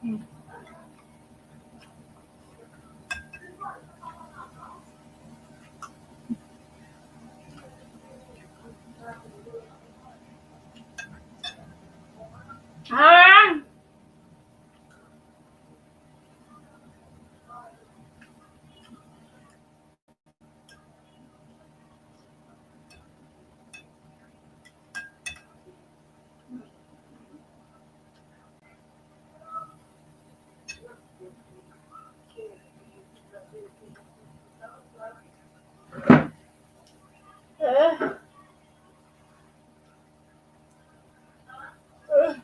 À. Ờ. Ờ.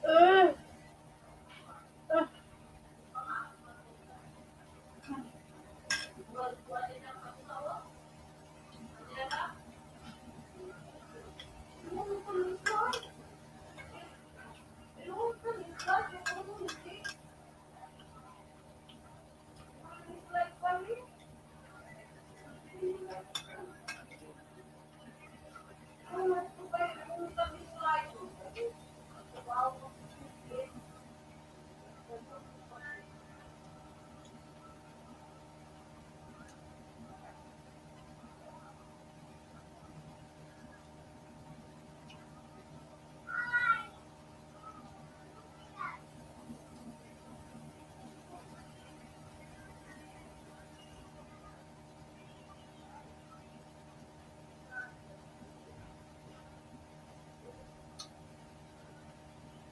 Ờ. Ờ.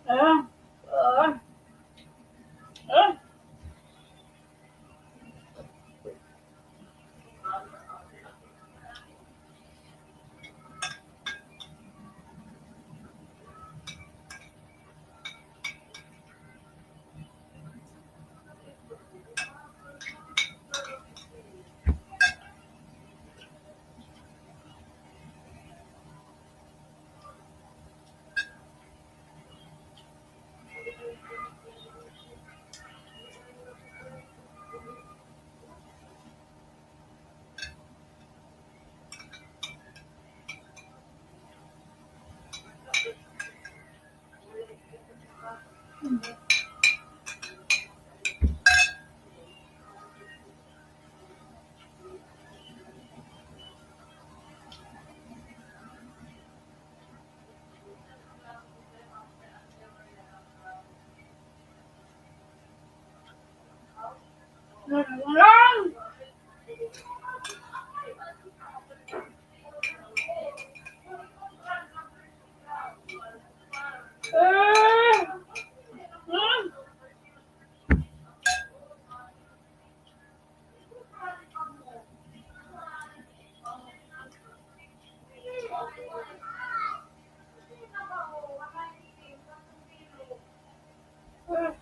Ờ. Ờ. Ờ. Ngon. Ờ. Ngon. Ờ.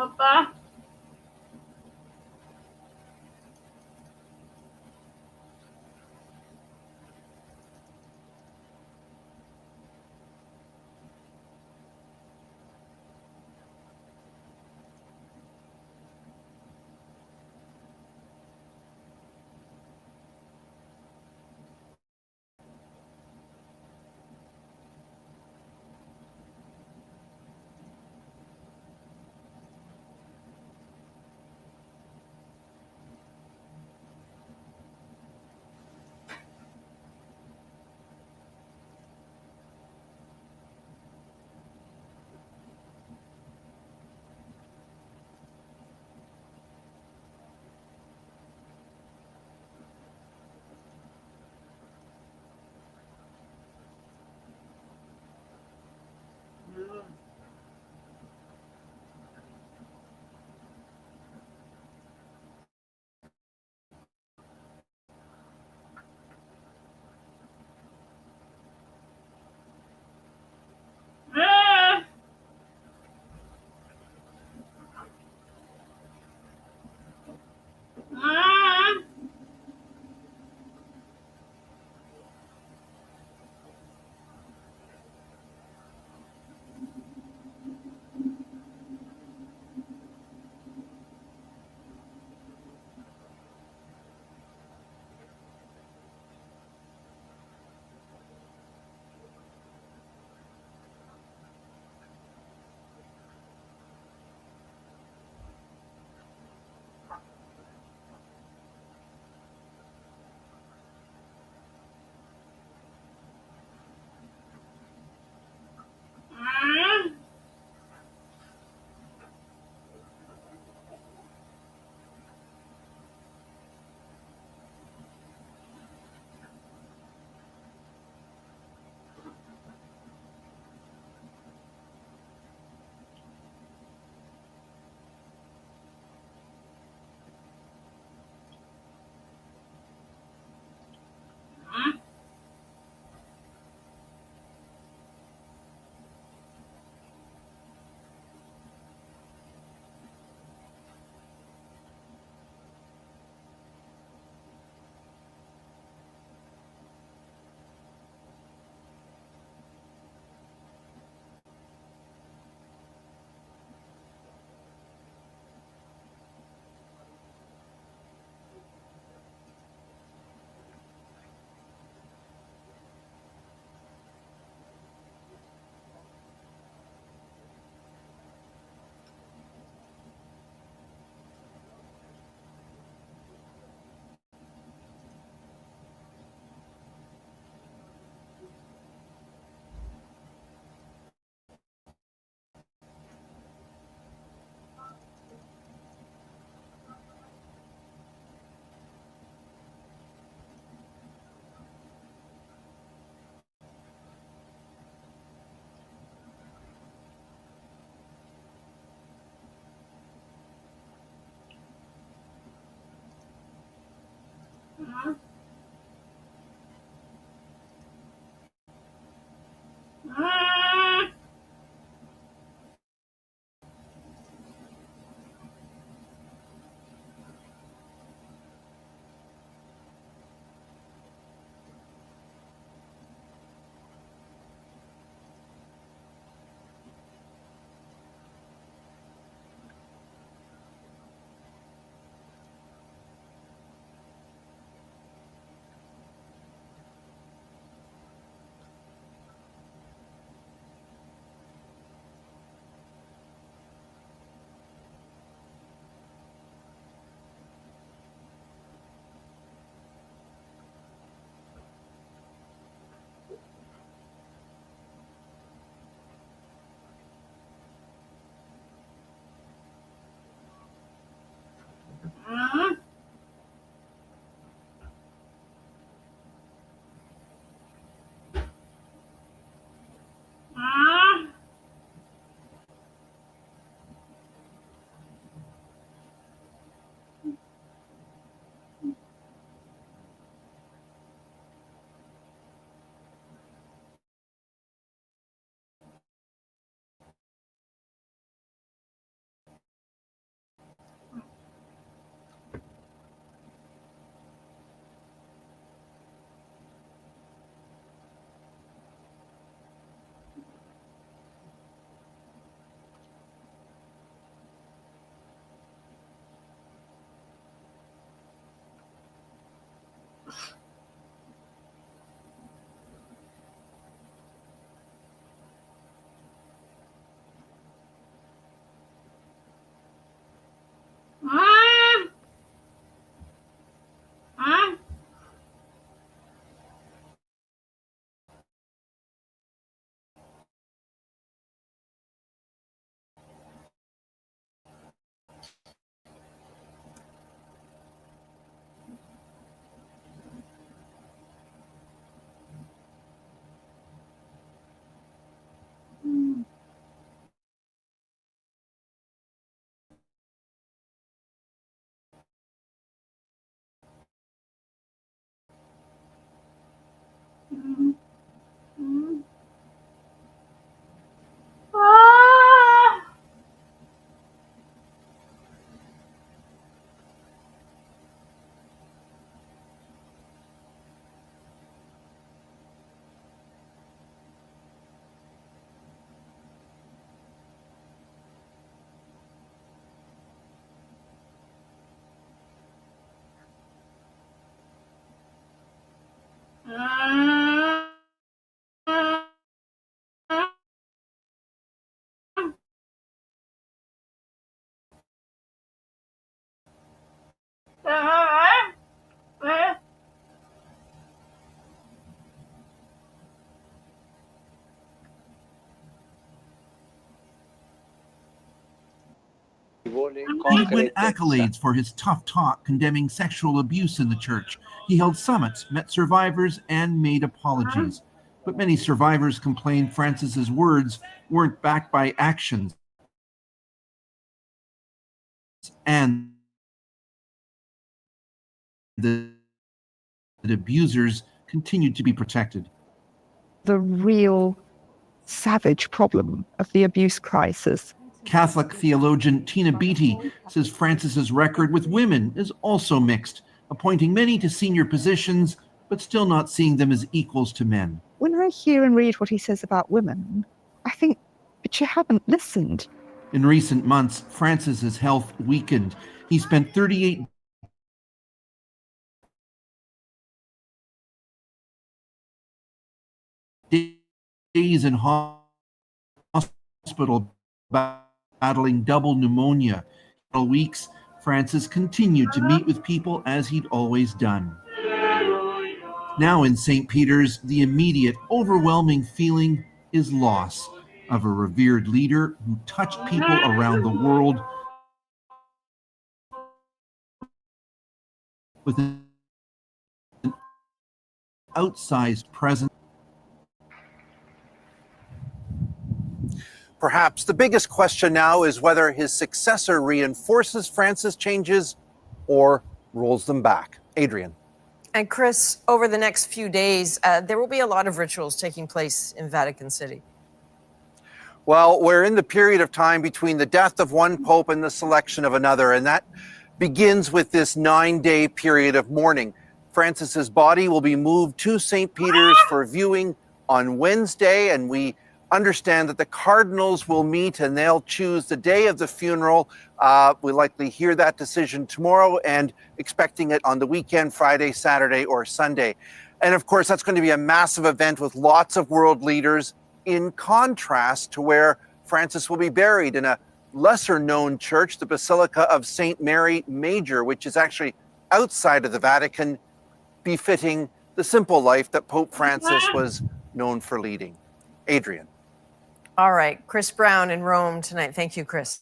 Papa. Mm. Ah. Ah. Ah. Ah. Ah. Ah. Ah. Ah. He'd win accolades for his tough talk condemning sexual abuse in the church. He held summits, met survivors, and made apologies. But many survivors complained Francis's words weren't backed by actions, and that abusers continued to be protected. The real savage problem of the abuse crisis. Catholic theologian Tina Beattie says Francis's record with women is also mixed, appointing many to senior positions, but still not seeing them as equals to men. When I hear and read what he says about women, I think, but you haven't listened. In recent months, Francis's health weakened. He spent 38 days in hospital battling double pneumonia. For weeks, Francis continued to meet with people as he'd always done. Now in St. Peter's, the immediate, overwhelming feeling is loss of a revered leader who touched people around the world with an outsized presence. Perhaps the biggest question now is whether his successor reinforces Francis' changes or rolls them back. Adrian. And Chris, over the next few days, there will be a lot of rituals taking place in Vatican City. Well, we're in the period of time between the death of one pope and the selection of another, and that begins with this 9-day period of mourning. Francis's body will be moved to St. Peter's for viewing on Wednesday, and we understand that the cardinals will meet and they'll choose the day of the funeral. We'll likely hear that decision tomorrow and expecting it on the weekend, Friday, Saturday, or Sunday. And of course, that's going to be a massive event with lots of world leaders, in contrast to where Francis will be buried in a lesser known church, the Basilica of St. Mary Major, which is actually outside of the Vatican, befitting the simple life that Pope Francis was known for leading. Adrian. All right, Chris Brown in Rome tonight. Thank you, Chris.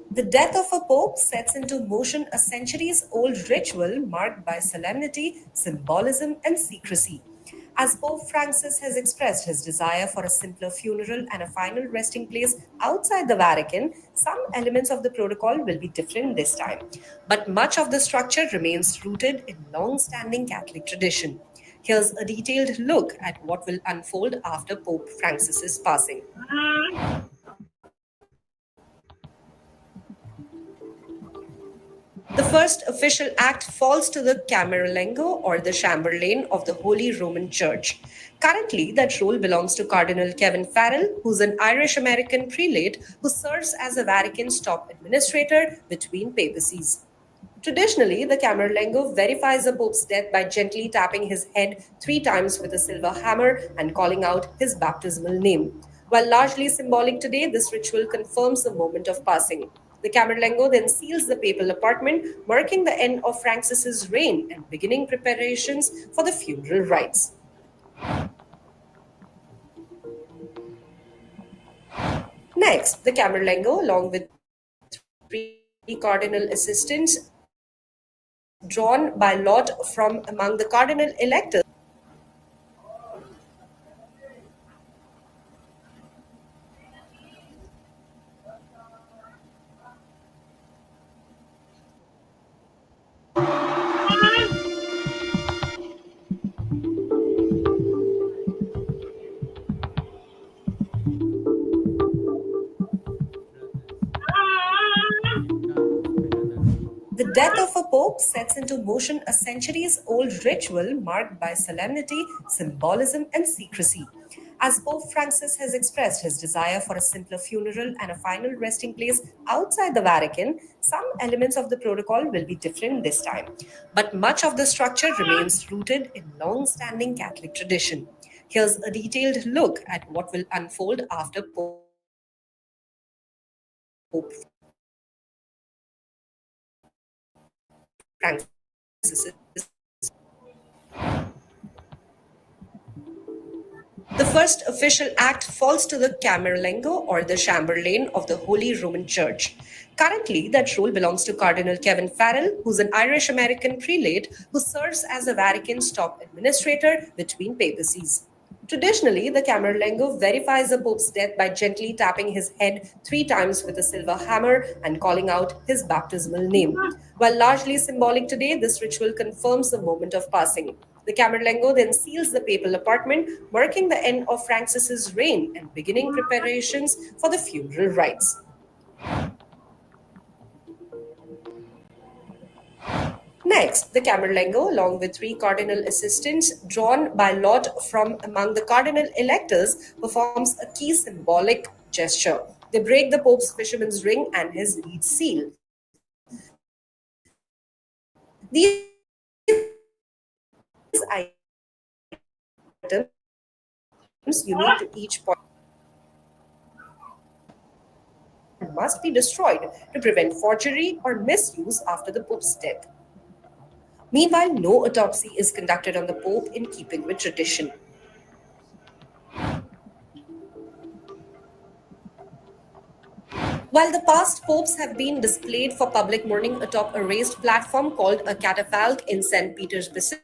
The death of a pope sets into motion a centuries-old ritual marked by solemnity, symbolism, and secrecy. As Pope Francis has expressed his desire for a simpler funeral and a final resting place outside the Vatican, some elements of the protocol will be different this time. But much of the structure remains rooted in long-standing Catholic tradition. Here's a detailed look at what will unfold after Pope Francis's passing. The first official act falls to the Camerlengo, or the Chamberlain of the Holy Roman Church. Currently, that role belongs to Cardinal Kevin Farrell, who's an Irish-American prelate who serves as the Vatican's top administrator between papacies. Traditionally, the Camerlengo verifies the Pope's death by gently tapping his head 3 times with a silver hammer and calling out his baptismal name. While largely symbolic today, this ritual confirms the moment of passing. The Camerlengo then seals the papal apartment, marking the end of Francis's reign and beginning preparations for the funeral rites. Next, the Camerlengo, along with three cardinal assistants drawn by lot from among the cardinal electors. The death of a pope sets into motion a centuries old ritual marked by solemnity, symbolism, and secrecy. As Pope Francis has expressed his desire for a simpler funeral and a final resting place outside the Vatican, some elements of the protocol will be different this time. But much of the structure remains rooted in long standing Catholic tradition. Here's a detailed look at what will unfold after Pope Francis. The first official act falls to the Camerlengo or the Chamberlain of the Holy Roman Church. Currently, that role belongs to Cardinal Kevin Farrell, who's an Irish American prelate who serves as the Vatican's top administrator between papacies. Traditionally, the Camerlengo verifies the Pope's death by gently tapping his head 3 times with a silver hammer and calling out his baptismal name. While largely symbolic today, this ritual confirms the moment of passing. The Camerlengo then seals the papal apartment, marking the end of Francis's reign and beginning preparations for the funeral rites. Next, the Camerlengo, along with three cardinal assistants drawn by lot from among the cardinal electors, performs a key symbolic gesture. They break the Pope's fisherman's ring and his lead seal. These items unique to each point must be destroyed to prevent forgery or misuse after the Pope's death. Meanwhile, no autopsy is conducted on the Pope in keeping with tradition. While the past popes have been displayed for public mourning atop a raised platform called a catafalque in St. Peter's Basilica,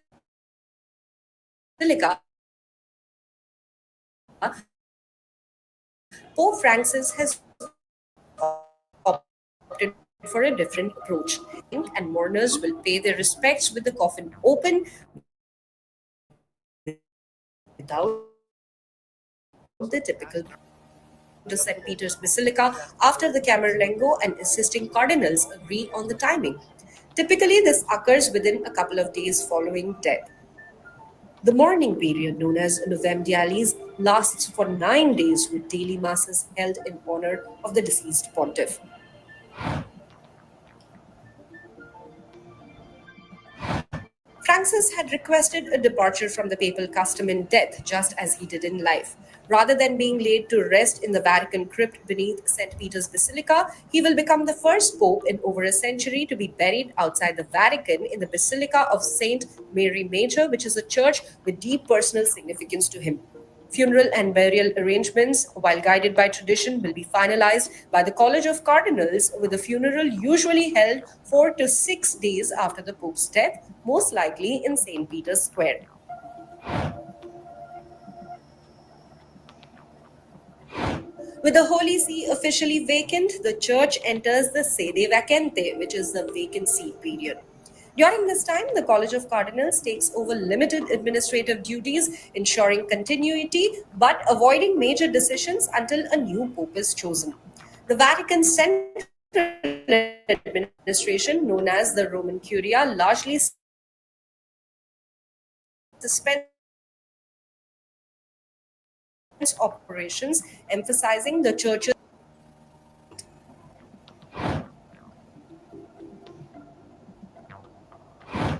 Pope Francis has opted for a different approach, and mourners will pay their respects with the coffin open without the typical to St. Peter's Basilica after the Camerlengo and assisting cardinals agree on the timing. Typically, this occurs within a couple of days following death. The mourning period, known as Novemdialis, lasts for 9 days with daily masses held in honor of the deceased pontiff. Francis had requested a departure from the papal custom in death, just as he did in life. Rather than being laid to rest in the Vatican crypt beneath St. Peter's Basilica, he will become the first pope in over a century to be buried outside the Vatican in the Basilica of St. Mary Major, which is a church with deep personal significance to him. Funeral and burial arrangements, while guided by tradition, will be finalized by the College of Cardinals, with the funeral usually held 4 to 6 days after the Pope's death, most likely in St. Peter's Square. With the Holy See officially vacant, the church enters the sede vacante, which is the vacancy period. During this time, the College of Cardinals takes over limited administrative duties, ensuring continuity but avoiding major decisions until a new pope is chosen. The Vatican's central administration, known as the Roman Curia, largely suspends operations, emphasizing the church's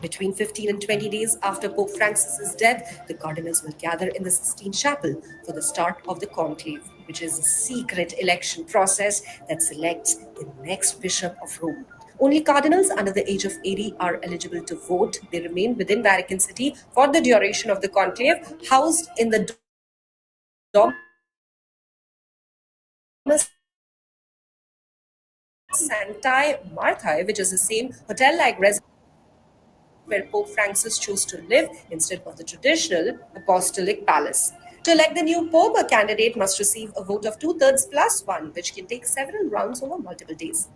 Between 15 and 20 days after Pope Francis's death, the cardinals will gather in the Sistine Chapel for the start of the conclave, which is a secret election process that selects the next bishop of Rome. Only cardinals under the age of 80 are eligible to vote. They remain within Vatican City for the duration of the conclave, housed in the Sancti Marthae, which is the same hotel-like residence where Pope Francis chose to live instead of the traditional apostolic palace. To elect the new pope, a candidate must receive a vote of 2/3 plus one, which can take several rounds over multiple days.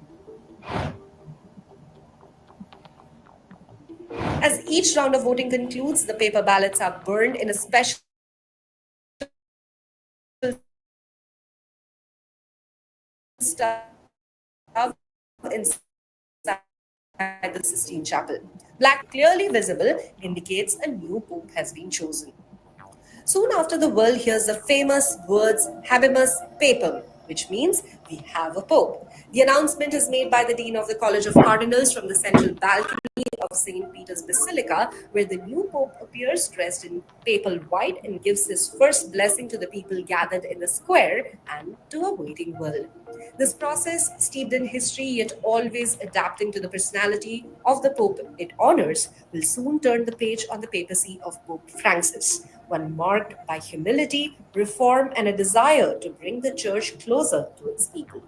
As each round of voting concludes, the paper ballots are burned in a special stove inside the Sistine Chapel. Black, clearly visible, indicates a new pope has been chosen. Soon after, the world hears the famous words Habemus Papam, which means we have a pope. The announcement is made by the Dean of the College of Cardinals from the central balcony of St. Peter's Basilica, where the new pope appears dressed in papal white and gives his first blessing to the people gathered in the square and to a waiting world. This process, steeped in history yet always adapting to the personality of the pope it honors, will soon turn the page on the papacy of Pope Francis, one marked by humility, reform, and a desire to bring the church closer to its people.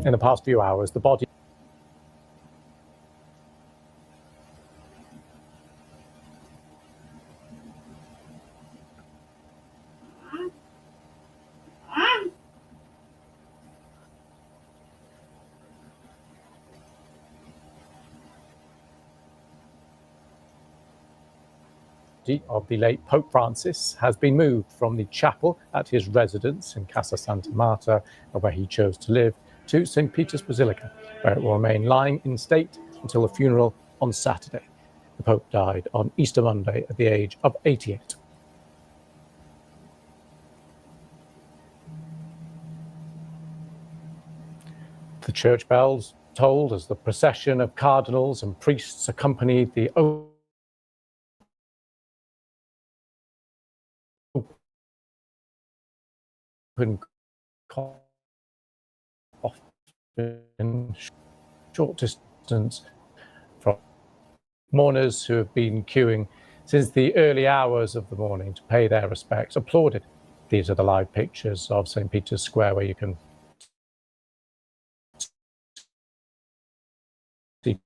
In the past few hours, the body of the late Pope Francis has been moved from the chapel at his residence in Casa Santa Marta, where he chose to live, to St. Peter's Basilica, where it will remain lying in state until the funeral on Saturday. The Pope died on Easter Monday at the age of 88. The church bells tolled as the procession of cardinals and priests accompanied the open coffin short distance from mourners who have been queuing since the early hours of the morning to pay their respects applauded. These are the live pictures of St. Peter's Square, where you can see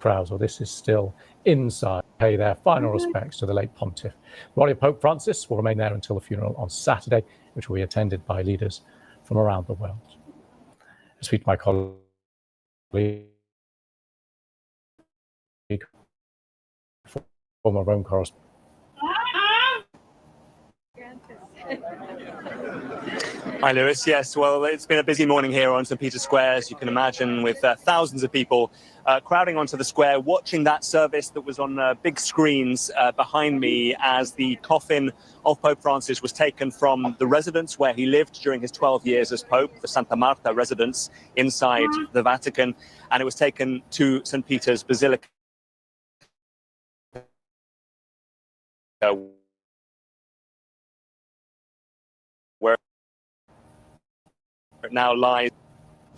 crowds, or this is still inside, pay their final respects to the late pontiff. The body of Pope Francis will remain there until the funeral on Saturday, which will be attended by leaders from around the world. I speak to my colleague, former Rome correspondent. Hi, Lewis. Yes, well, it's been a busy morning here on St. Peter's Square, as you can imagine, with thousands of people crowding onto the square, watching that service that was on big screens behind me as the coffin of Pope Francis was taken from the residence where he lived during his 12 years as Pope, the Santa Marta residence inside the Vatican, and it was taken to St. Peter's Basilica, where it now lies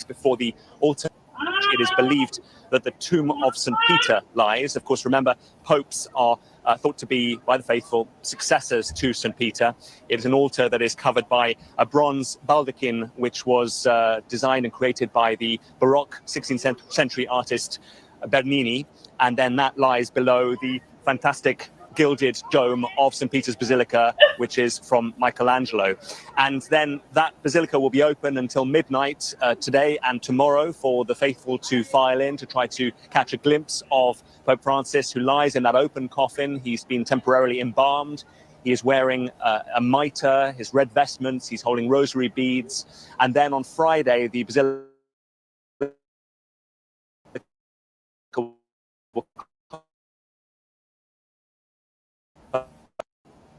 before the altar. it is believed that the tomb of St. Peter lies. Of course, remember, popes are thought to be, by the faithful, successors to St. Peter. It is an altar that is covered by a bronze baldachin, which was designed and created by the Baroque 16th century artist Bernini. And then that lies below the fantastic gilded dome of St. Peter's Basilica, which is from Michelangelo. And then that basilica will be open until midnight today and tomorrow for the faithful to file in to try to catch a glimpse of Pope Francis, who lies in that open coffin. He's been temporarily embalmed. He is wearing a mitre, his red vestments, he's holding rosary beads. And then on Friday, the basilica will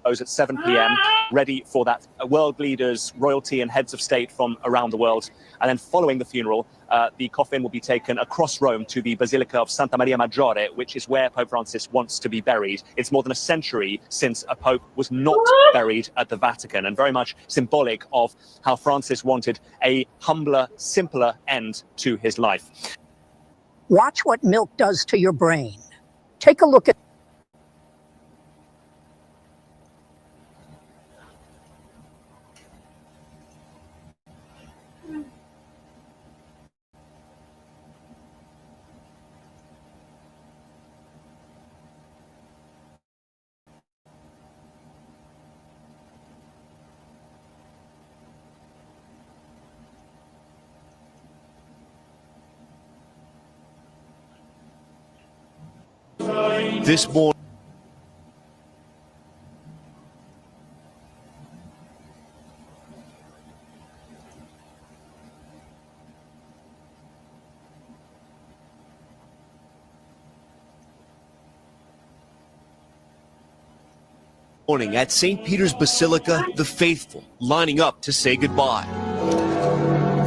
close at 7 p.m., ready for that world leaders, royalty and heads of state from around the world. And then following the funeral, the coffin will be taken across Rome to the Basilica of Santa Maria Maggiore, which is where Pope Francis wants to be buried. It's more than a century since a pope was not buried at the Vatican, and very much symbolic of how Francis wanted a humbler, simpler end to his life. Watch what milk does to your brain. Take a look at this morning. Morning at St. Peter's Basilica, the faithful lining up to say goodbye.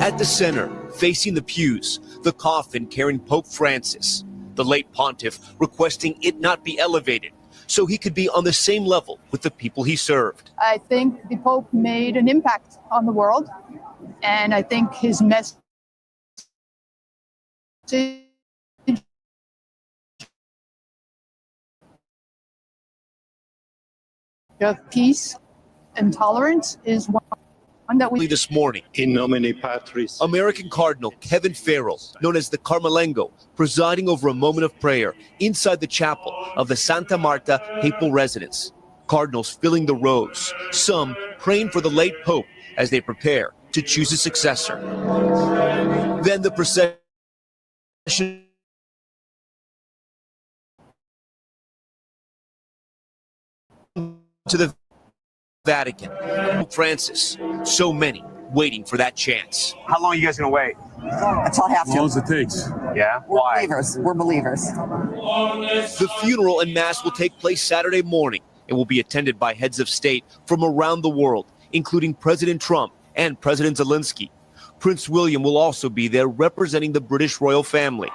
At the center, facing the pews, the coffin carrying Pope Francis, the late pontiff requesting it not be elevated so he could be on the same level with the people he served. I think the Pope made an impact on the world, and I think his message of peace and tolerance is one that we... This morning, in nomine Patris, American Cardinal Kevin Farrell, known as the Carmelengo, presiding over a moment of prayer inside the chapel of the Santa Marta papal residence. Cardinals filling the rows, some praying for the late Pope as they prepare to choose a successor. Then the procession to the Vatican. Pope Francis, so many waiting for that chance. How long are you guys going to wait? Until I have to. as long as it takes. Yeah? We're Why? believers. We're believers. The funeral and mass will take place Saturday morning and will be attended by heads of state from around the world, including President Trump and President Zelensky. Prince William will also be there representing the British royal family.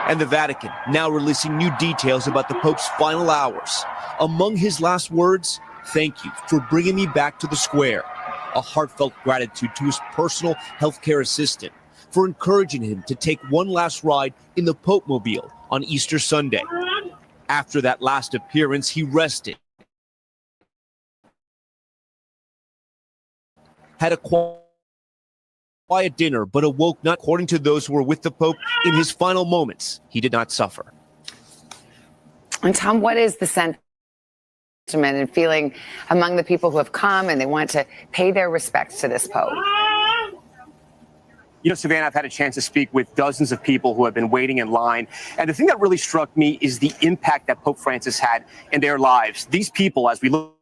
And the Vatican now releasing new details about the Pope's final hours. Among his last words, "Thank you for bringing me back to the square." A heartfelt gratitude to his personal healthcare assistant for encouraging him to take one last ride in the Pope Mobile on Easter Sunday. After that last appearance, he rested, had a quiet dinner, but awoke not. According to those who were with the Pope in his final moments, he did not suffer. And Tom, what is the sentiment and feeling among the people who have come and they want to pay their respects to this Pope? You know, Savannah, I've had a chance to speak with dozens of people who have been waiting in line. And the thing that really struck me is the impact that Pope Francis had in their lives. These people, as we look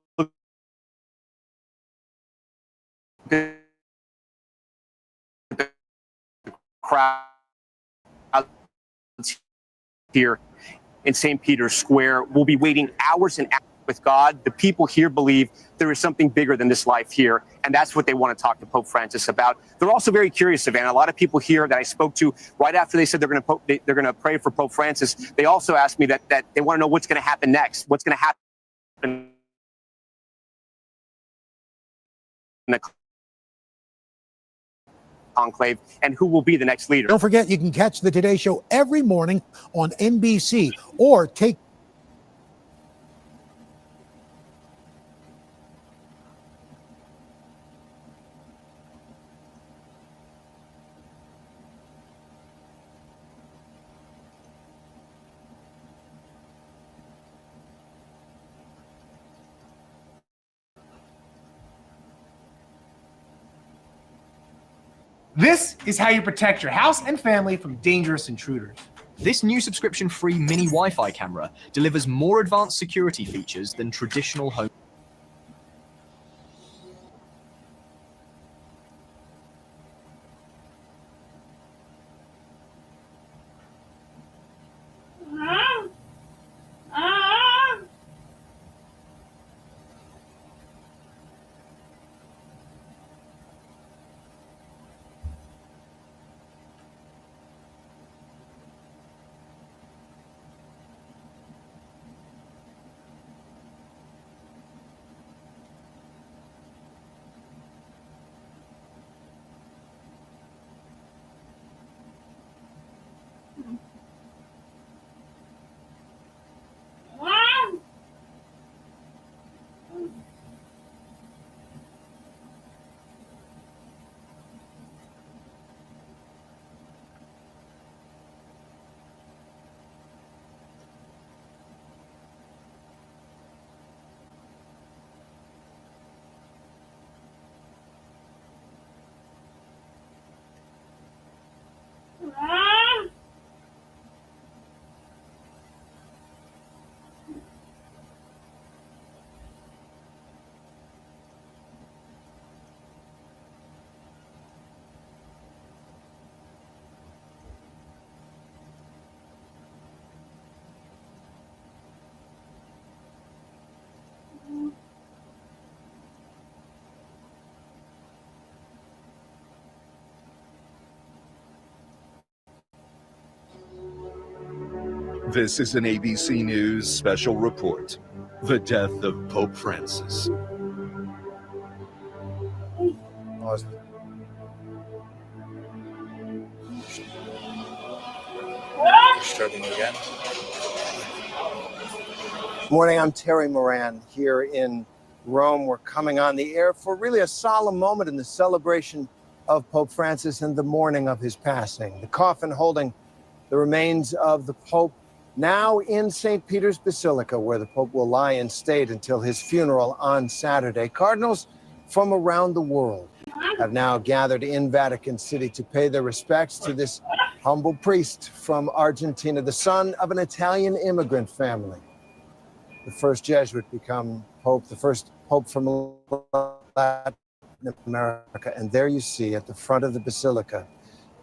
at the crowd here in St. Peter's Square, will be waiting hours and hours with God. The people here believe there is something bigger than this life here, and that's what they want to talk to Pope Francis about. They're also very curious, Savannah. A lot of people here that I spoke to right after they said they're going to pray for Pope Francis, they also asked me that they want to know what's going to happen next, what's going to happen conclave and who will be the next leader. Don't forget, you can catch the Today Show every morning on NBC or take This is how you protect your house and family from dangerous intruders. This new subscription-free mini Wi-Fi camera delivers more advanced security features than traditional home. This is an ABC News special report. The death of Pope Francis. Starting again. Morning, I'm Terry Moran here in Rome. We're coming on the air for really a solemn moment in the celebration of Pope Francis and the mourning of his passing. The coffin holding the remains of the Pope now in St. Peter's Basilica, where the Pope will lie in state until his funeral on Saturday. Cardinals from around the world have now gathered in Vatican City to pay their respects to this humble priest from Argentina, the son of an Italian immigrant family. The first Jesuit become Pope, the first Pope from Latin America. And there you see at the front of the Basilica,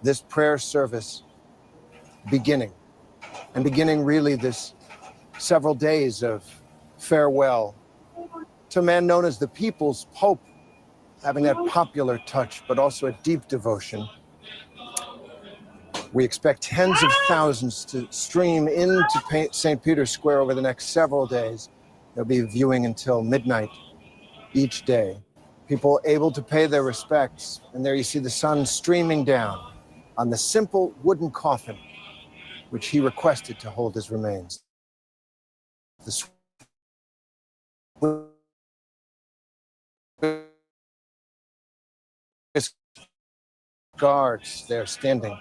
this prayer service beginning really this several days of farewell to a man known as the People's Pope, having that popular touch, but also a deep devotion. We expect tens of thousands to stream into St. Peter's Square over the next several days. They'll be viewing until midnight each day. People able to pay their respects. And there you see the sun streaming down on the simple wooden coffin which he requested to hold his remains. The guards there standing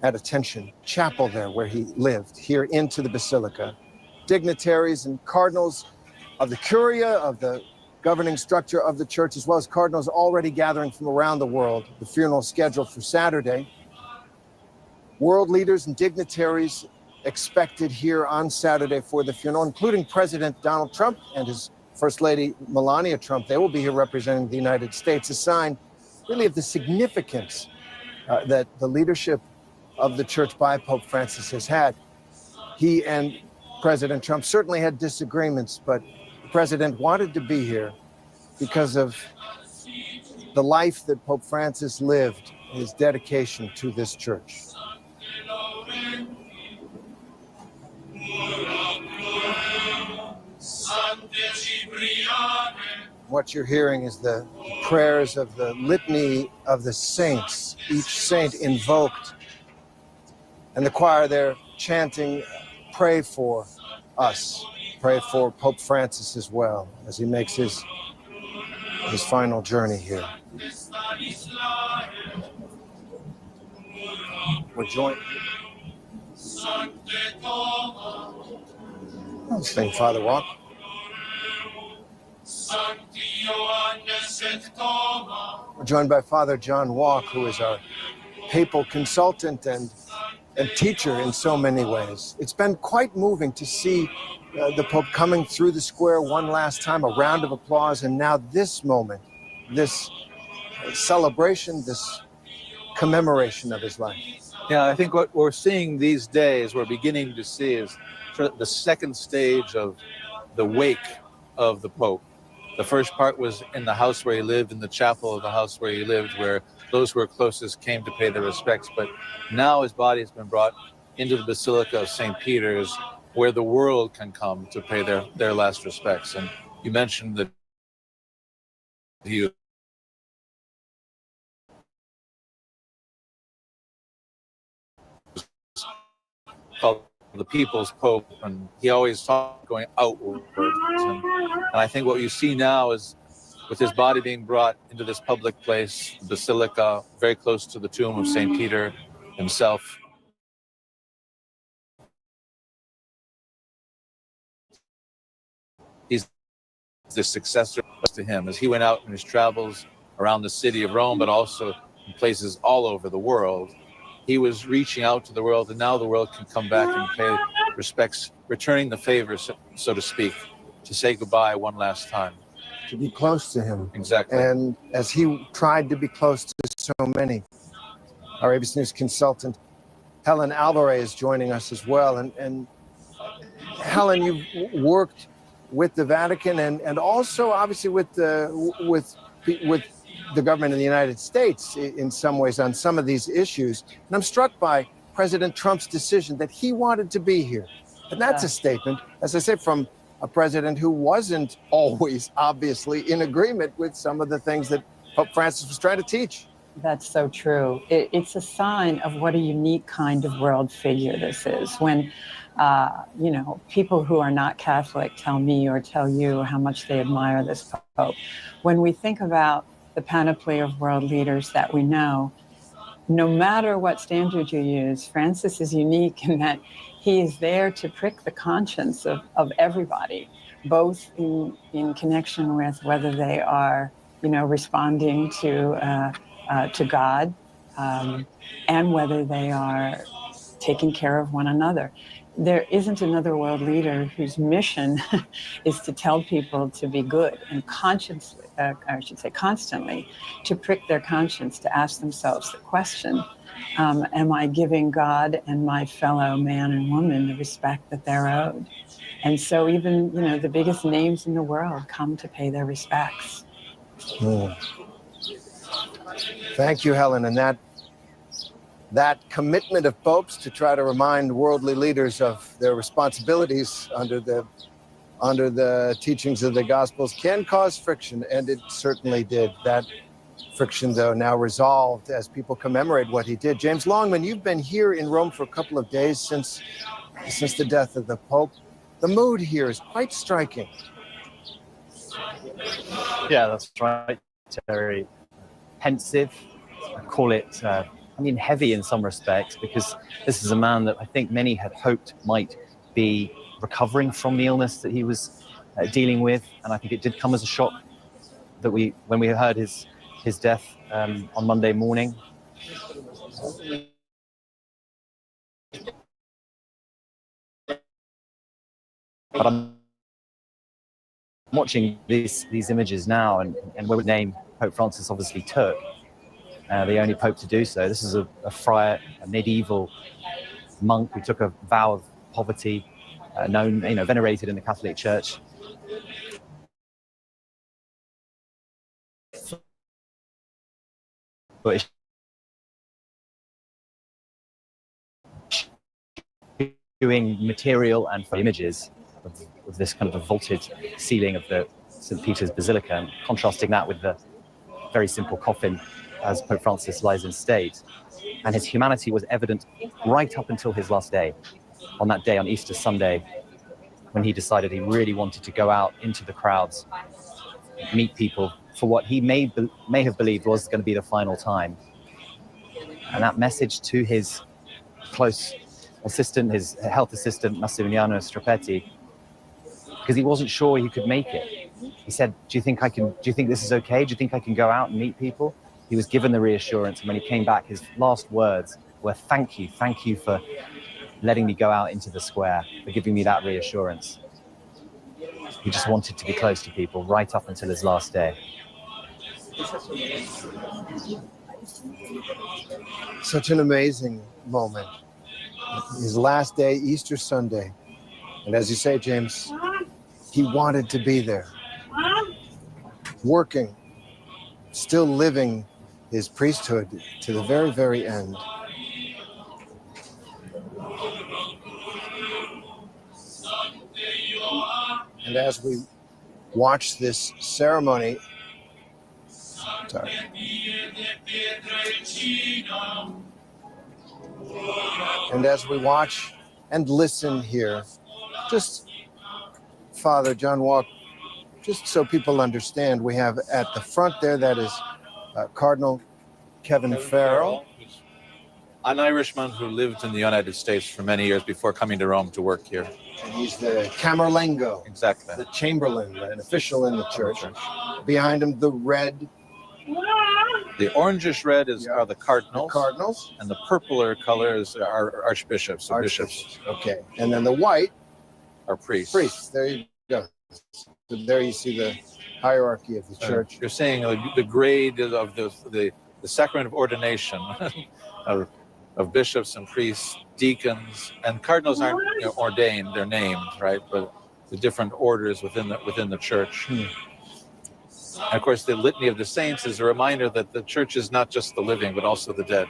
at attention, chapel there where he lived, here into the Basilica. Dignitaries and cardinals of the Curia, of the governing structure of the church, as well as cardinals already gathering from around the world. The funeral scheduled for Saturday. World leaders and dignitaries expected here on Saturday for the funeral, including President Donald Trump and his First Lady Melania Trump. They will be here representing the United States, a sign really of the significance that the leadership of the church by Pope Francis has had. He and President Trump certainly had disagreements, but the president wanted to be here because of the life that Pope Francis lived, his dedication to this church. What you're hearing is the prayers of the litany of the saints, each saint invoked. And the choir there chanting, pray for us, pray for Pope Francis as well, as he makes his final journey here. We're joined. Sing Father Walk. We're joined by Father John Walk, who is our papal consultant and teacher in so many ways. It's been quite moving to see the Pope coming through the square one last time, a round of applause, and now this moment, this celebration, this commemoration of his life. Yeah, I think what we're seeing these days, we're beginning to see, is sort of the second stage of the wake of the Pope. The first part was in the house where he lived, in the chapel of the house where he lived, where those who were closest came to pay their respects. But now his body has been brought into the Basilica of St. Peter's, where the world can come to pay their last respects. And you mentioned that he was called the People's Pope, and he always talked going outwards. And I think what you see now is, with his body being brought into this public place, the Basilica, very close to the tomb of St. Peter himself, he's the successor to him as he went out in his travels around the city of Rome, but also in places all over the world. He was reaching out to the world, and now the world can come back and pay respects, returning the favor, so to speak, to say goodbye one last time. To be close to him. Exactly. And as he tried to be close to so many. Our ABC News consultant, Helen Alvarez, is joining us as well. And Helen, you've worked with the Vatican and also obviously with the government in the United States in some ways on some of these issues. And I'm struck by President Trump's decision that he wanted to be here. And that's a statement, as I said, from a president who wasn't always obviously in agreement with some of the things that Pope Francis was trying to teach. That's so true. It's a sign of what a unique kind of world figure this is. When, people who are not Catholic tell me or tell you how much they admire this Pope. When we think about the panoply of world leaders that we know, no matter what standard you use, Francis is unique in that he is there to prick the conscience of everybody, both in connection with whether they are, responding to God, and whether they are taking care of one another. There isn't another world leader whose mission is to tell people to be good and constantly to prick their conscience, to ask themselves the question, am I giving God and my fellow man and woman the respect that they're owed? And so even, the biggest names in the world come to pay their respects. Thank you, Helen. And that commitment of popes to try to remind worldly leaders of their responsibilities under the teachings of the Gospels can cause friction, and it certainly did. That friction, though, now resolved as people commemorate what he did. James Longman, you've been here in Rome for a couple of days since the death of the Pope. The mood here is quite striking. Yeah, that's right. Very pensive. I call it, heavy in some respects, because this is a man that I think many had hoped might be recovering from the illness that he was dealing with. And I think it did come as a shock that when we heard his death on Monday morning. But I'm watching these images now, and what name Pope Francis obviously took, the only Pope to do so. This is a friar, a medieval monk who took a vow of poverty, venerated in the Catholic Church. But doing material and images of this kind of a vaulted ceiling of the St. Peter's Basilica, and contrasting that with the very simple coffin as Pope Francis lies in state. And his humanity was evident right up until his last day. On that day, on Easter Sunday, when he decided he really wanted to go out into the crowds, meet people for what he may have believed was going to be the final time. And that message to his close assistant, his health assistant, Massimiliano Strapetti, because he wasn't sure he could make it. He said, do you think this is okay? Do you think I can go out and meet people? He was given the reassurance, and when he came back, his last words were, thank you for letting me go out into the square, for giving me that reassurance. He just wanted to be close to people right up until his last day. Such an amazing moment. His last day, Easter Sunday. And as you say, James, he wanted to be there, working, still living his priesthood to the very, very end. And as we watch this ceremony, and as we watch and listen here, just Father John Walk, just so people understand, we have at the front there, that is Cardinal Kevin Farrell. An Irishman who lived in the United States for many years before coming to Rome to work here. And he's the Camerlengo. Exactly. The Chamberlain, an official in the church. Behind him, the red. The orangish red are the cardinals. The cardinals. And the purpler colors are archbishops. Bishops. Okay. And then the white are priests. Priests. There you go. So there you see the hierarchy of the church. You're saying the grade of the sacrament of ordination of bishops and priests, deacons, and cardinals aren't ordained; they're named, right? But the different orders within the church. And of course, the litany of the saints is a reminder that the church is not just the living, but also the dead.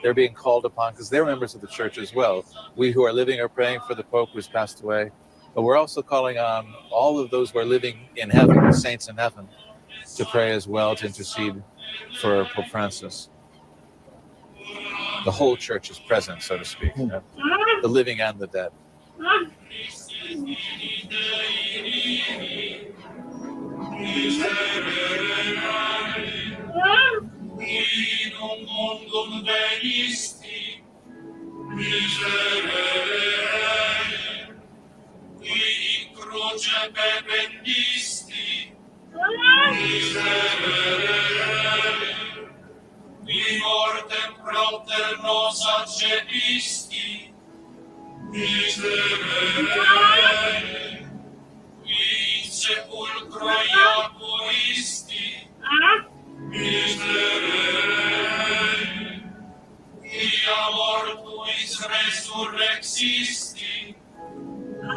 They're being called upon because they're members of the church as well. We who are living are praying for the Pope who's passed away, but we're also calling on all of those who are living in heaven, the saints in heaven, to pray as well, to intercede for Pope Francis. The whole church is present, so to speak, the living and the dead. Mortem propter nos accedisti, miserere, qui in sepulcro iacoristi, miserere, quia mortuis resurrexisti,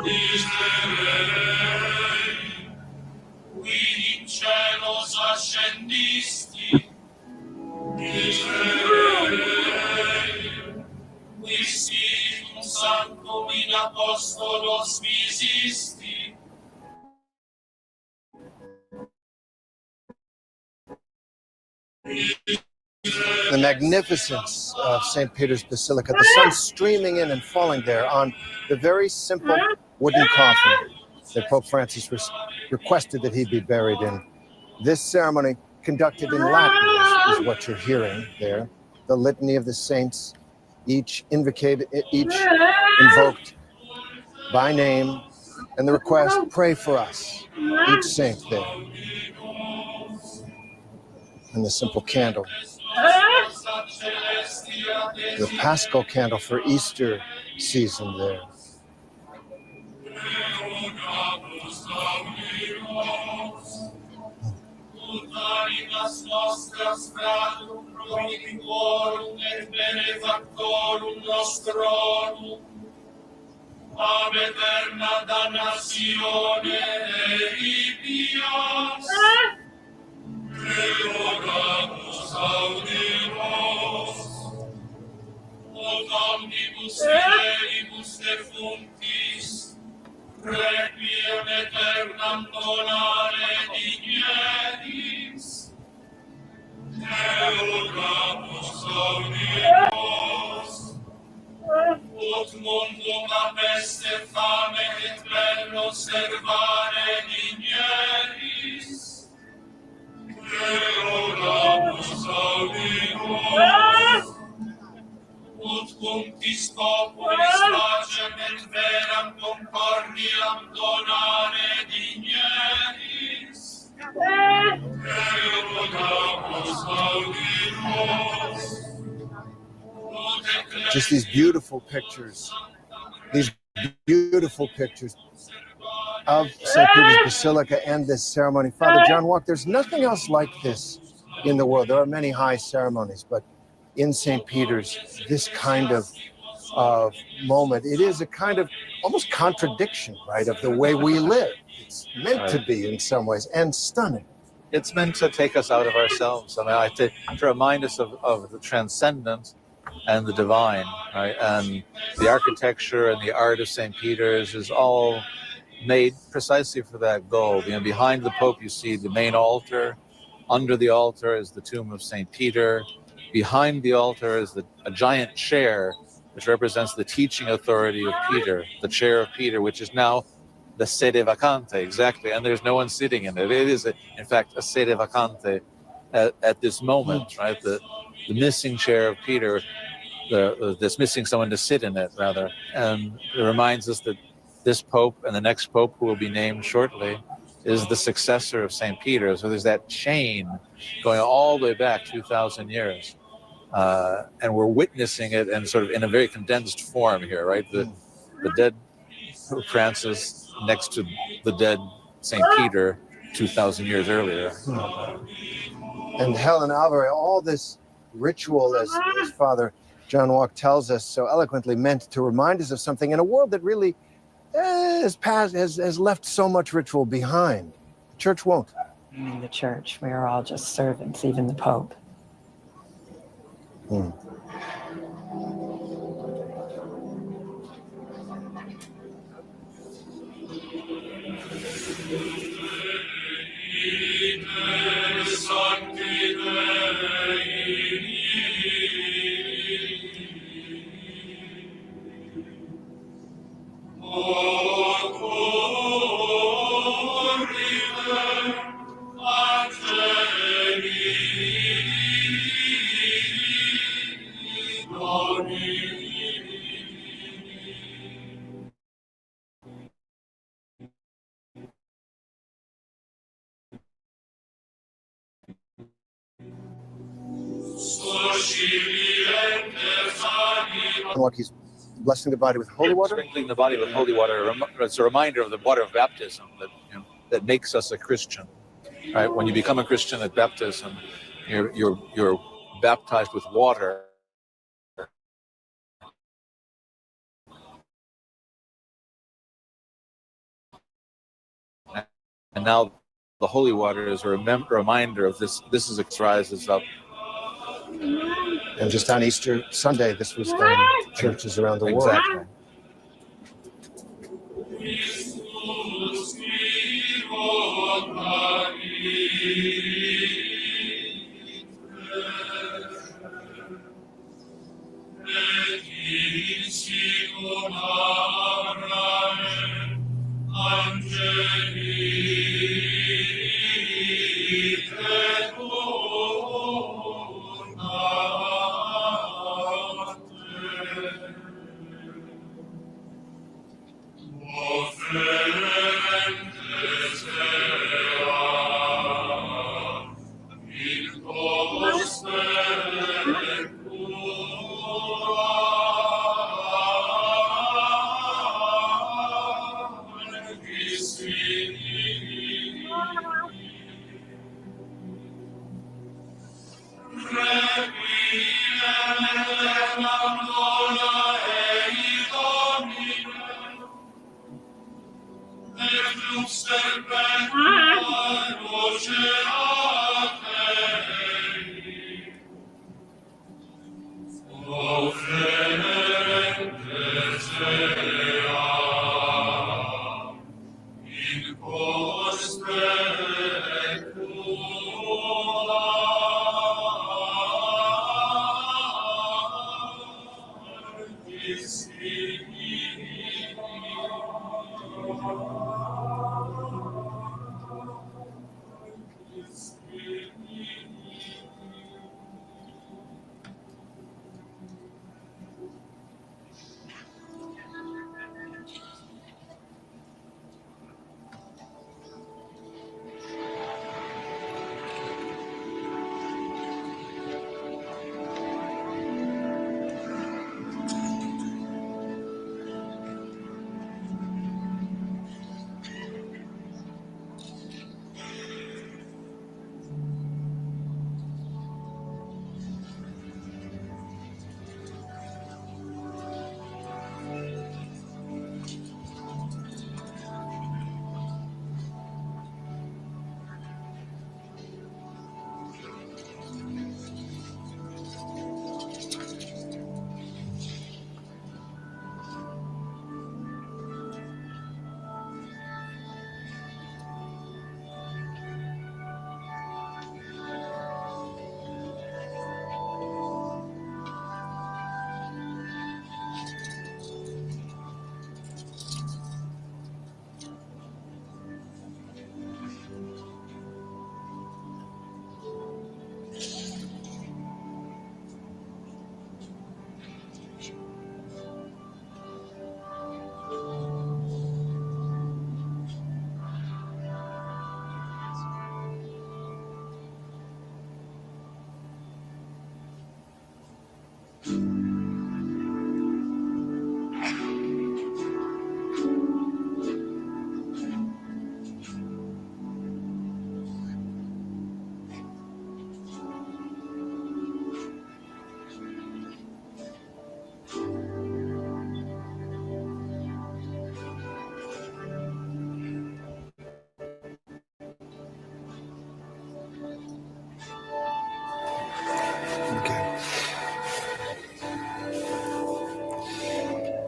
miserere, qui in celos ascendisti, miserere, qui situm sanctum in apostolos visisti, The magnificence of St. Peter's Basilica, the sun streaming in and falling there on the very simple wooden coffin that Pope Francis requested that he be buried in. This ceremony, conducted in Latin, is what you're hearing there. The litany of the saints, each invoked by name, and the request, pray for us, each saint there. And the simple candle, the Paschal candle for Easter season there. Caritas nostras fratum promicuorum et benefactorum nostrorum, ab aeterna damnatione eipias, erogamus audimus, ut omnibus fidelibus defunctis, requiem aeternam donare digneris, Summa peste fame et bello servare digneris. Oramus audimus. Ut cunctis populis pacem et veram concordiam donare digneris. Oramus audimus. Just these beautiful pictures. These beautiful pictures of St. Peter's Basilica and this ceremony. Father John Walk, there's nothing else like this in the world. There are many high ceremonies, but in St. Peter's, this kind of moment, it is a kind of almost contradiction, right, of the way we live. It's meant to be in some ways, and stunning. It's meant to take us out of ourselves. I mean, to remind us of the transcendent and the divine, right? And the architecture and the art of St. Peter's is all made precisely for that goal. You know, behind the Pope, you see the main altar. Under the altar is the tomb of St. Peter. Behind the altar is a giant chair, which represents the teaching authority of Peter, the chair of Peter, which is now the sede vacante, exactly. And there's no one sitting in it. It is, in fact, a sede vacante at this moment, right? The missing chair of Peter, that's missing someone to sit in it, rather. And it reminds us that this Pope and the next Pope, who will be named shortly, is the successor of St. Peter. So there's that chain going all the way back 2,000 years. And we're witnessing it in sort of in a very condensed form here, right? The dead Pope Francis next to the dead St. Peter 2,000 years earlier. And Helen Alvarez, all this ritual, as Father John Walk tells us so eloquently, meant to remind us of something in a world that really has left so much ritual behind. The church won't. I mean, the church, we are all just servants, even the Pope. Walk, he's blessing the body with holy water. Sprinkling the body with holy water. It's a reminder of the water of baptism that makes us a Christian. Right? When you become a Christian at baptism, you're baptized with water. And now the holy water is a reminder of this. This is it rises up. And just on Easter Sunday, this was done in churches around the world. Exactly.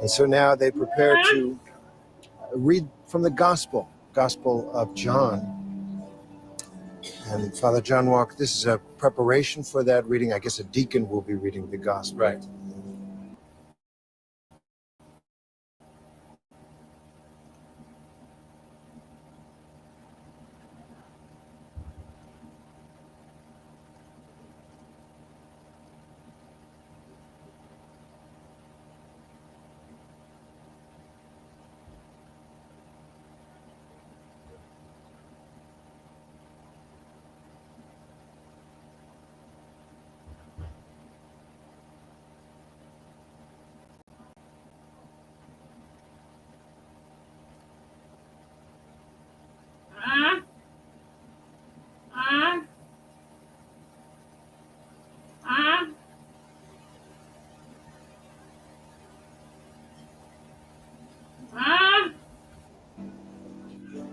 And so now they prepare to read from the Gospel of John. And Father John Walker, this is a preparation for that reading. I guess a deacon will be reading the Gospel. Right.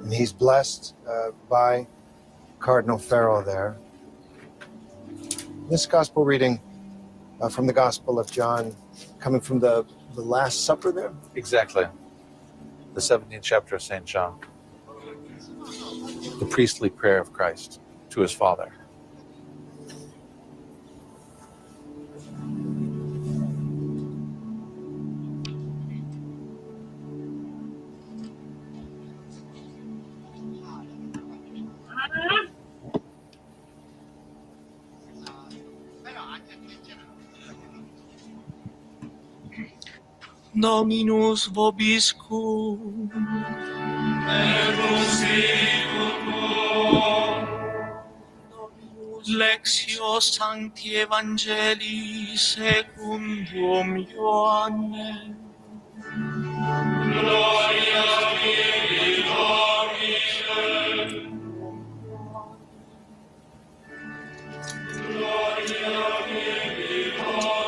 And he's blessed by Cardinal Farrell there. This Gospel reading from the Gospel of John, coming from the Last Supper there? Exactly. The 17th chapter of St. John. The priestly prayer of Christ to his Father. Dominus vobiscum. Et Dominus Lectio Sancti Evangelii secundum Ioannem. Gloria Filii Domine. Gloria Filii Domine.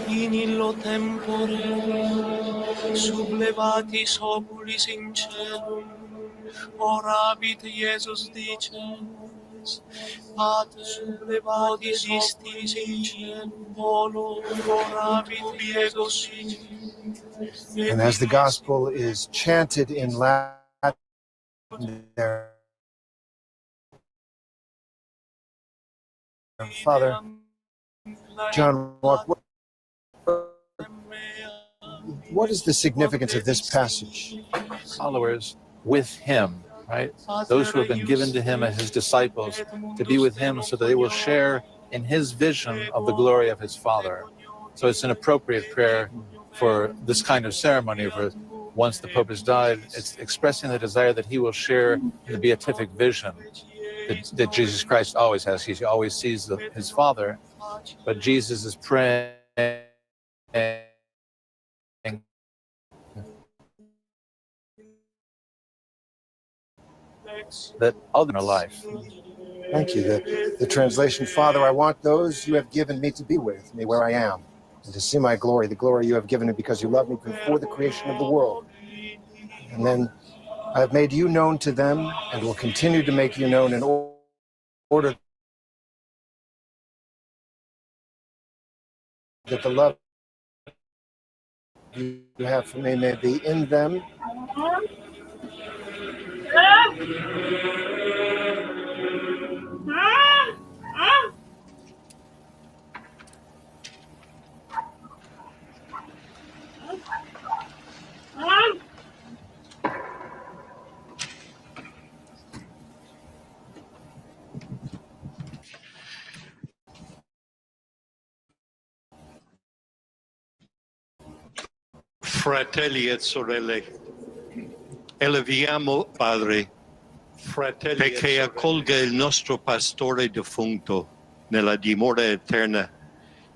In illo tempore sublevatis oculis in celum oravit Iesus dicens Pater sublevatis istis in celum volo oravit Iesus. And as the Gospel is chanted in Latin, there Father John Mark, what is the significance of this passage? Followers with him, right? Those who have been given to him as his disciples to be with him so that they will share in his vision of the glory of his Father. So it's an appropriate prayer for this kind of ceremony where once the Pope has died, it's expressing the desire that he will share the beatific vision that Jesus Christ always has. He always sees his Father, but Jesus is praying that other life. Thank you. The translation, Father, I want those you have given me to be with me where I am, and to see my glory, the glory you have given me because you loved me before the creation of the world. And then I have made you known to them and will continue to make you known in order that the love you have for me may be in them. Fratelli et sorelle, eleviamo, Padre, perché accolga il nostro pastore defunto nella dimora eterna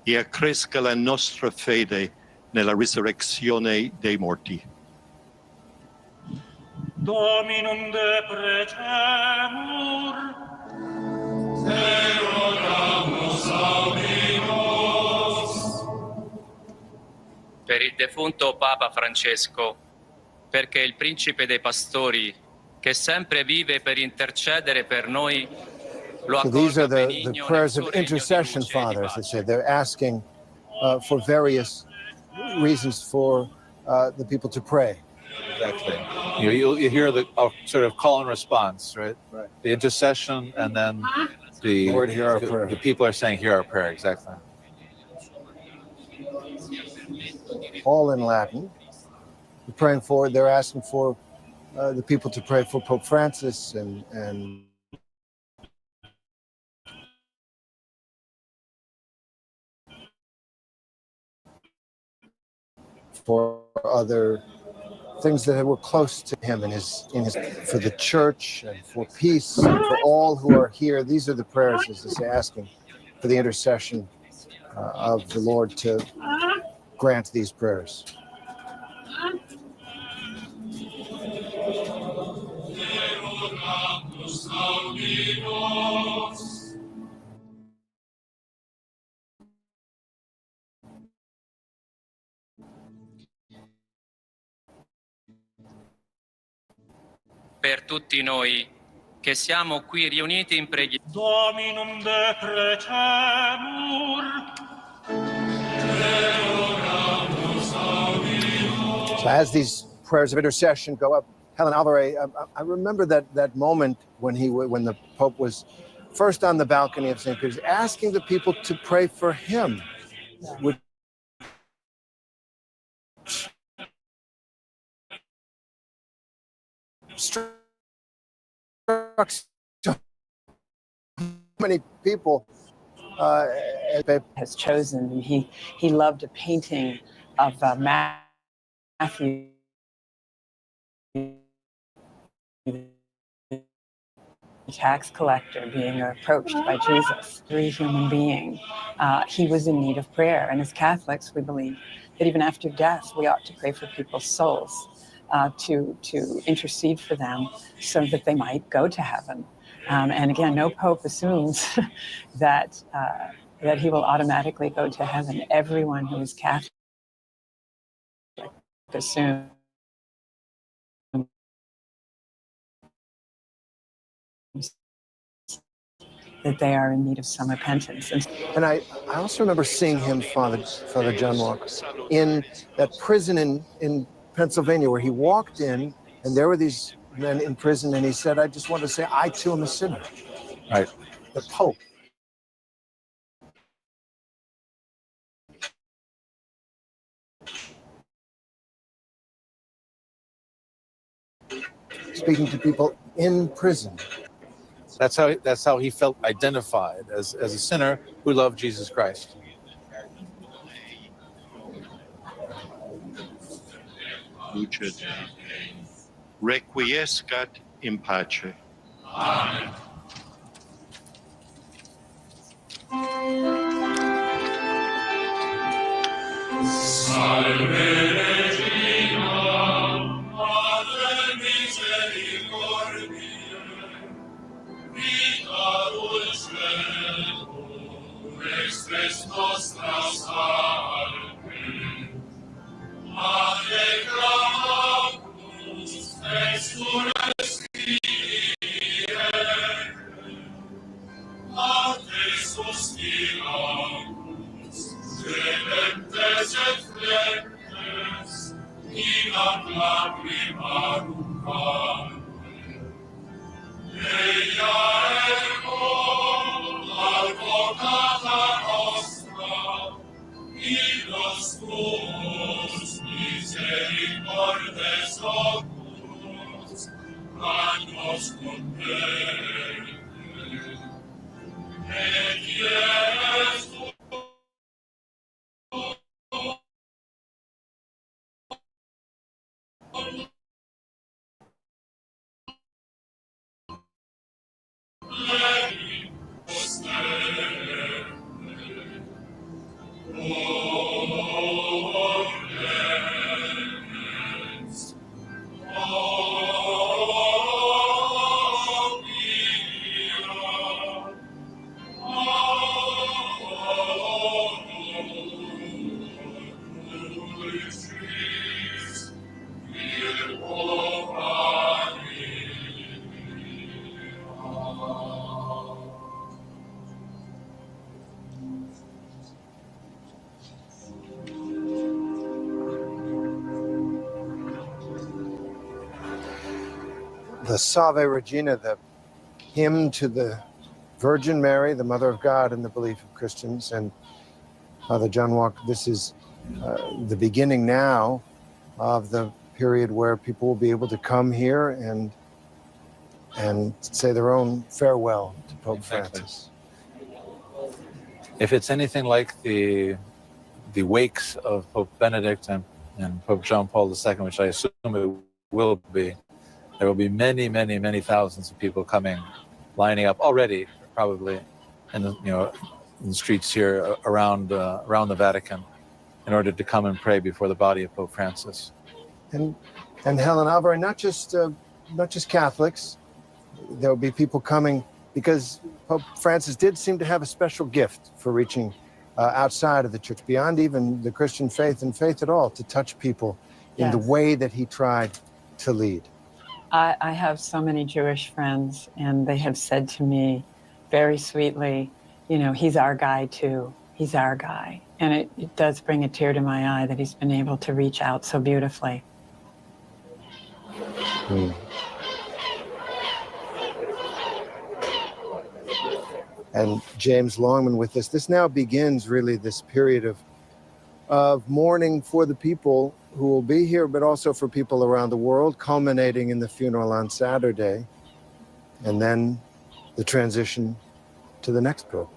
e accresca la nostra fede nella risurrezione dei morti. Dominum deprecemur, per il defunto Papa Francesco, perché il principe dei pastori, che sempre vive per intercedere per noi, lo So these are accolga the benigno nel prayers suo of regno di intercession, luce e di Father, as they pace. say. They're asking for various reasons for the people to pray. Exactly. You hear the sort of call and response, right? Right. The intercession, and then Lord, hear our prayer. The people are saying, "Hear our prayer." Exactly. All in Latin. They're praying for. They're asking for the people to pray for Pope Francis and for other things that were close to him in his for the church and for peace and for all who are here. These are the prayers, as they say, asking for the intercession of the Lord to grant these prayers. Per tutti noi che siamo qui riuniti in preghiera. Dominum deprecemur. So as these prayers of intercession go up, Helen Alvarez, I remember that moment when the Pope was first on the balcony of St. Peter's, asking the people to pray for him, which struck so many people. Has chosen. He loved a painting of Matthew, the tax collector, being approached by Jesus, a human being. He was in need of prayer, and as Catholics, we believe that even after death, we ought to pray for people's souls, to intercede for them so that they might go to heaven. And again, no pope assumes that he will automatically go to heaven. Everyone who is Catholic assumes that they are in need of some repentance. And I also remember seeing him, Father John Walker, in that prison in Pennsylvania, where he walked in and there were these men in prison, and he said, "I just want to say I too am a sinner." Right. The Pope speaking to people in prison. That's how he felt identified as a sinner who loved Jesus Christ. Requiescat in pace. Amen. Salve Regina, Mater misericordiae, vita dulcetur, extres nostra salve. Ade clamamus, ex ate suspiramus, sedentes et flentes, in ad lacrimarum vade. Eia ergo, advocata nostra, idos tuos misericordes oculus, ad nos contende. Et ieres The Salve Regina, the hymn to the Virgin Mary, the Mother of God in the belief of Christians. And Father John Walker, this is the beginning now of the period where people will be able to come here and say their own farewell to Pope Francis. If it's anything like the wakes of Pope Benedict and Pope John Paul II, which I assume it will be, there will be many, many, many thousands of people coming, lining up already, probably, in the streets here around the Vatican, in order to come and pray before the body of Pope Francis. And Helen Alvarez, not just Catholics, there will be people coming because Pope Francis did seem to have a special gift for reaching outside of the church, beyond even the Christian faith and faith at all, to touch people in the way that he tried to lead. I have so many Jewish friends, and they have said to me very sweetly, he's our guy too. He's our guy. And it does bring a tear to my eye that he's been able to reach out so beautifully. And James Longman with us. This now begins really this period of mourning for the people who will be here, but also for people around the world, culminating in the funeral on Saturday, and then the transition to the next pope.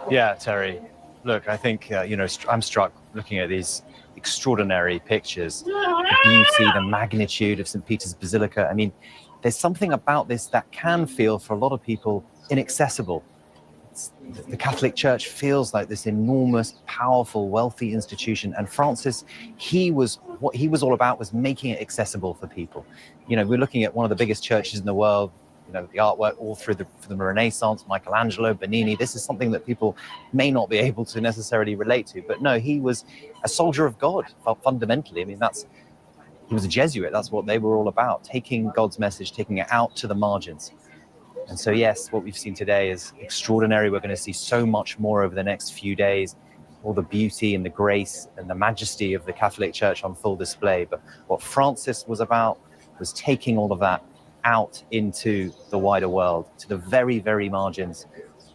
Yeah, Terry. Look, I think, I'm struck looking at these extraordinary pictures, the beauty, the magnitude of St. Peter's Basilica. I mean, there's something about this that can feel, for a lot of people, inaccessible. The Catholic Church feels like this enormous, powerful, wealthy institution. And Francis, what he was all about was making it accessible for people. We're looking at one of the biggest churches in the world, the artwork all through the Renaissance, Michelangelo, Bernini. This is something that people may not be able to necessarily relate to. But no, he was a soldier of God, fundamentally. I mean, he was a Jesuit. That's what they were all about, taking God's message, taking it out to the margins. And so, yes, what we've seen today is extraordinary. We're going to see so much more over the next few days, all the beauty and the grace and the majesty of the Catholic Church on full display. But what Francis was about was taking all of that out into the wider world, to the very, very margins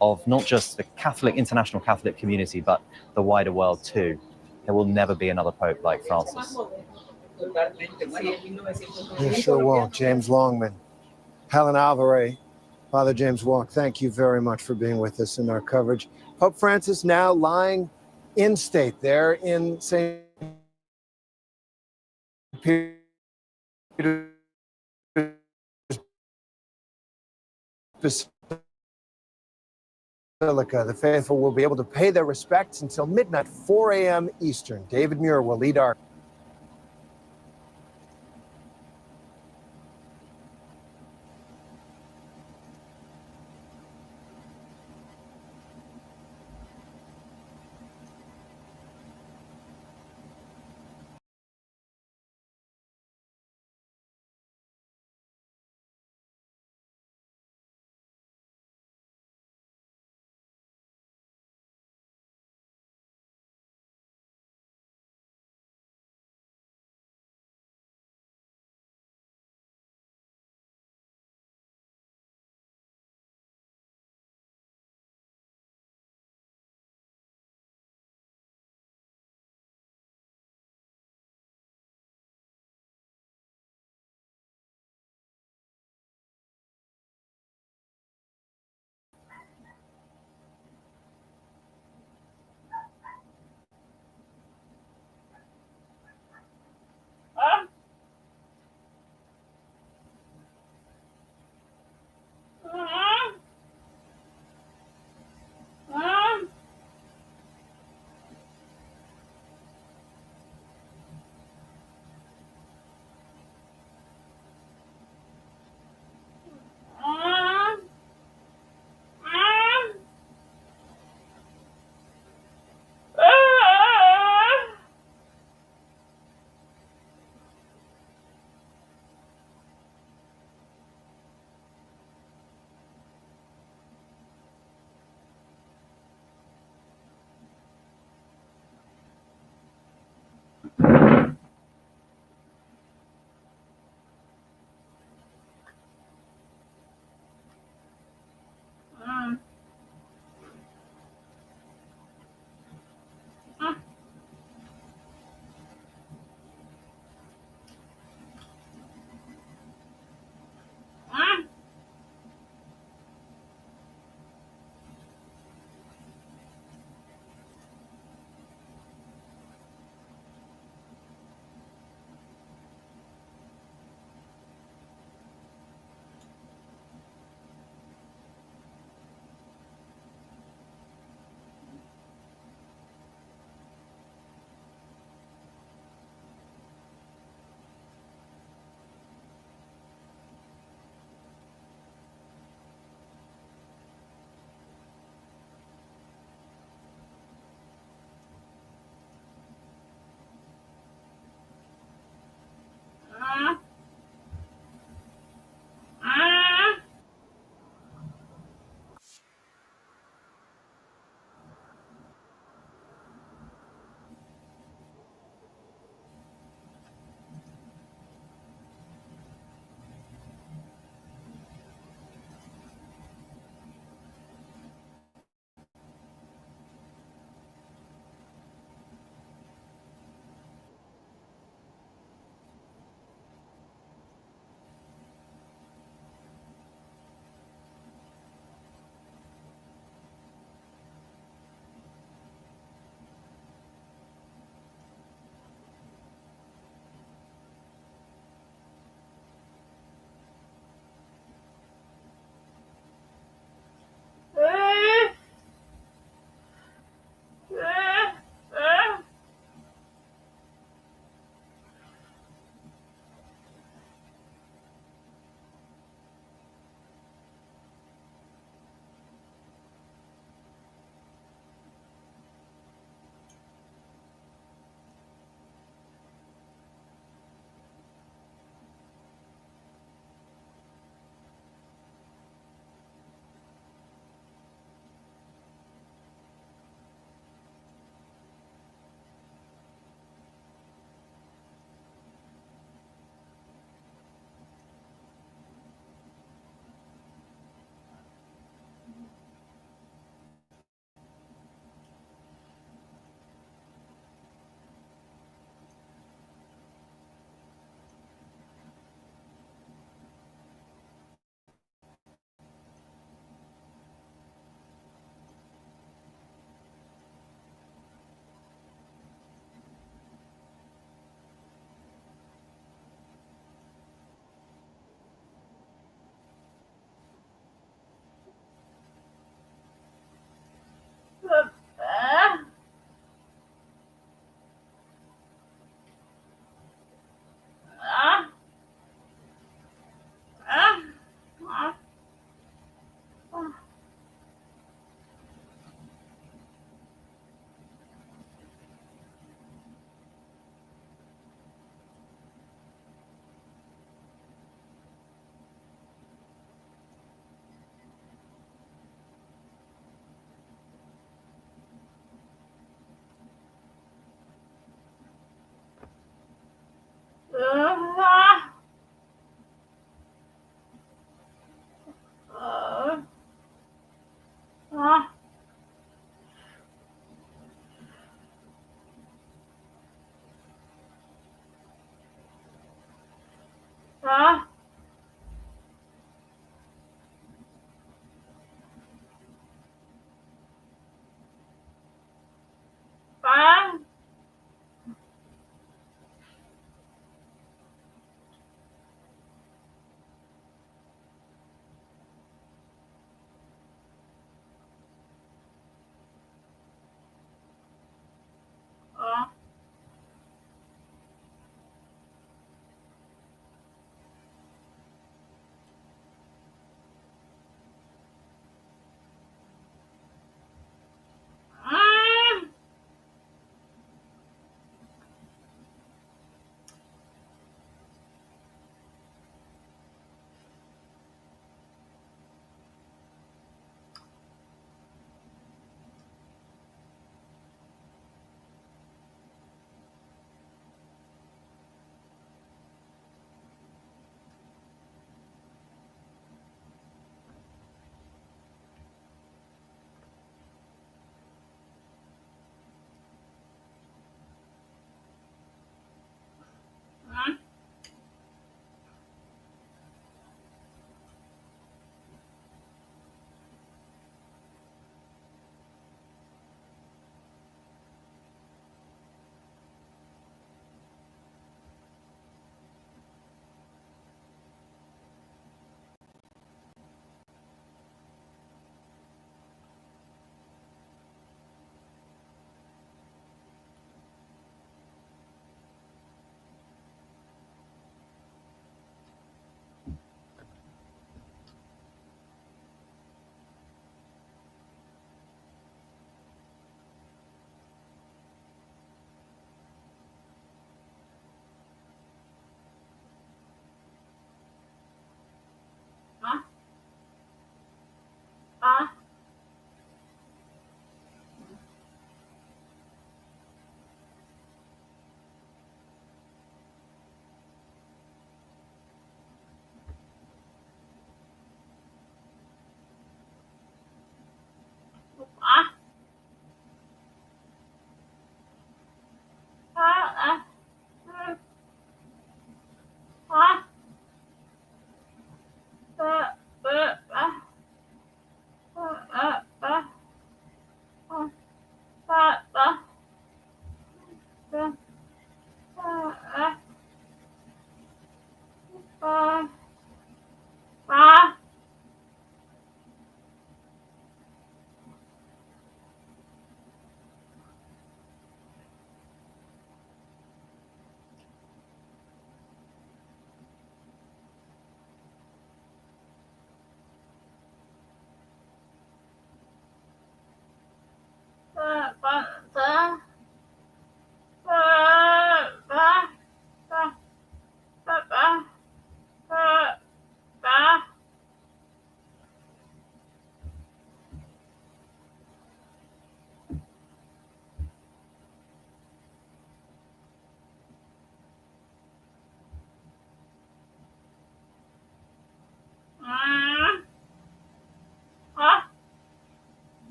of not just the international Catholic community, but the wider world too. There will never be another pope like Francis. You sure won't. James Longman. Helen Alvarez, Father James Walk, thank you very much for being with us in our coverage. Pope Francis now lying in state there in St. Peter's Basilica. The faithful will be able to pay their respects until midnight, 4 a.m. Eastern. David Muir will lead our